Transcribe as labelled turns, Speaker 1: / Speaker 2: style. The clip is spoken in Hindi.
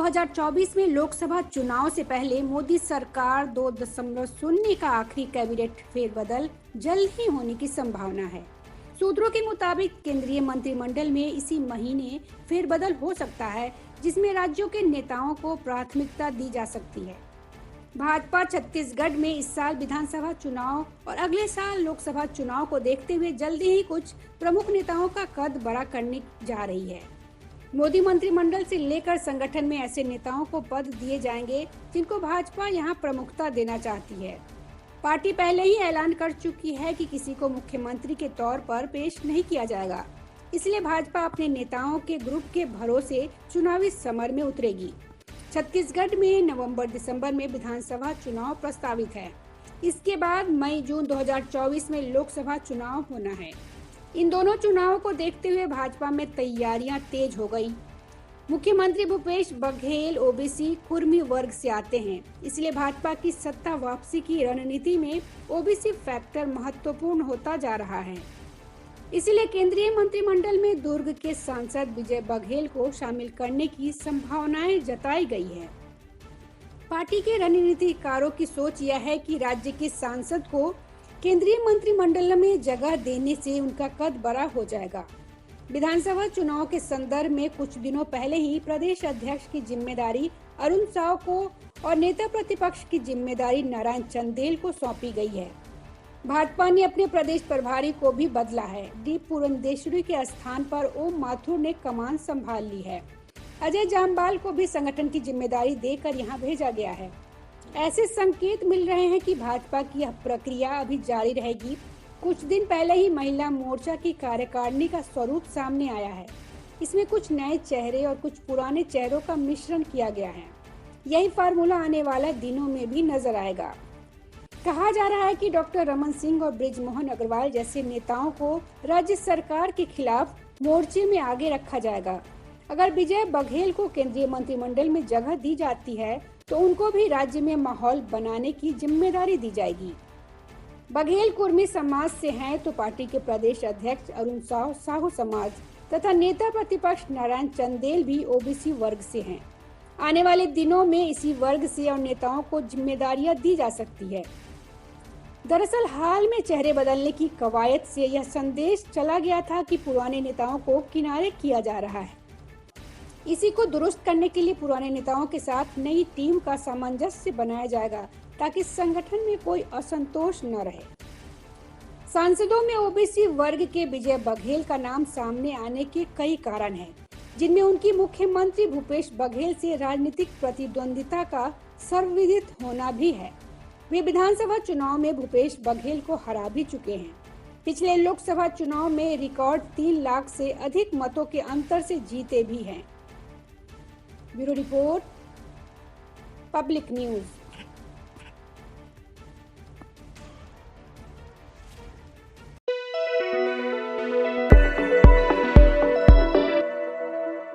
Speaker 1: 2024 में लोकसभा चुनाव से पहले मोदी सरकार 2.0 का आखिरी कैबिनेट फेरबदल जल्द ही होने की संभावना है। सूत्रों के मुताबिक केंद्रीय मंत्रिमंडल में इसी महीने फेरबदल हो सकता है, जिसमें राज्यों के नेताओं को प्राथमिकता दी जा सकती है। भाजपा छत्तीसगढ़ में इस साल विधानसभा चुनाव और अगले साल लोकसभा चुनाव को देखते हुए जल्दी ही कुछ प्रमुख नेताओं का कद बड़ा करने जा रही है। मोदी मंत्रिमंडल से लेकर संगठन में ऐसे नेताओं को पद दिए जाएंगे जिनको भाजपा यहां प्रमुखता देना चाहती है। पार्टी पहले ही ऐलान कर चुकी है कि किसी को मुख्यमंत्री के तौर पर पेश नहीं किया जाएगा, इसलिए भाजपा अपने नेताओं के ग्रुप के भरोसे चुनावी समर में उतरेगी। छत्तीसगढ़ में नवंबर-दिसंबर में विधानसभा चुनाव प्रस्तावित है। इसके बाद मई-जून 2024 में लोकसभा चुनाव होना है। इन दोनों चुनावों को देखते हुए भाजपा में तैयारियां तेज हो गई। मुख्यमंत्री भूपेश बघेल ओबीसी कुर्मी वर्ग से आते हैं, इसलिए भाजपा की सत्ता वापसी की रणनीति में ओबीसी फैक्टर महत्वपूर्ण होता जा रहा है। इसलिए केंद्रीय मंत्रिमंडल में दुर्ग के सांसद विजय बघेल को शामिल करने की संभावनाएं जताई गई है। पार्टी के रणनीतिकारों की सोच यह है कि राज्य के सांसद को केंद्रीय मंत्रिमंडल में जगह देने से उनका कद बड़ा हो जाएगा। विधानसभा चुनाव के संदर्भ में कुछ दिनों पहले ही प्रदेश अध्यक्ष की जिम्मेदारी अरुण साव को और नेता प्रतिपक्ष की जिम्मेदारी नारायण चंदेल को सौंपी गई है। भाजपा ने अपने प्रदेश प्रभारी को भी बदला है। डी पुरंदेश्वरी के स्थान पर ओम माथुर ने कमान संभाल ली है। अजय जामवाल को भी संगठन की जिम्मेदारी देकर यहां भेजा गया है। ऐसे संकेत मिल रहे हैं कि भाजपा की यह प्रक्रिया अभी जारी रहेगी। कुछ दिन पहले ही महिला मोर्चा की कार्यकारिणी का स्वरूप सामने आया है। इसमें कुछ नए चेहरे और कुछ पुराने चेहरों का मिश्रण किया गया है। यही फार्मूला आने वाले दिनों में भी नजर आएगा। कहा जा रहा है कि डॉक्टर रमन सिंह और बृजमोहन अग्रवाल जैसे नेताओं को राज्य सरकार के खिलाफ मोर्चे में आगे रखा जाएगा। अगर विजय बघेल को केंद्रीय मंत्रिमंडल में जगह दी जाती है तो उनको भी राज्य में माहौल बनाने की जिम्मेदारी दी जाएगी। बघेल कुर्मी समाज से हैं तो पार्टी के प्रदेश अध्यक्ष अरुण साव साहू समाज तथा नेता प्रतिपक्ष नारायण चंदेल भी ओबीसी वर्ग से हैं। आने वाले दिनों में इसी वर्ग से और नेताओं को जिम्मेदारियां दी जा सकती है। दरअसल हाल में चेहरे बदलने की कवायद से यह संदेश चला गया था कि पुराने नेताओं को किनारे किया जा रहा है। इसी को दुरुस्त करने के लिए पुराने नेताओं के साथ नई टीम का सामंजस्य बनाया जाएगा ताकि संगठन में कोई असंतोष न रहे। सांसदों में ओबीसी वर्ग के विजय बघेल का नाम सामने आने के कई कारण हैं, जिनमें उनकी मुख्यमंत्री भूपेश बघेल से राजनीतिक प्रतिद्वंदिता का सर्वविदित होना भी है। वे विधानसभा चुनाव में भूपेश बघेल को हरा भी चुके हैं। पिछले लोकसभा चुनाव में रिकॉर्ड 3 लाख से अधिक मतों के अंतर से जीते भी हैं। Bureau report, public news.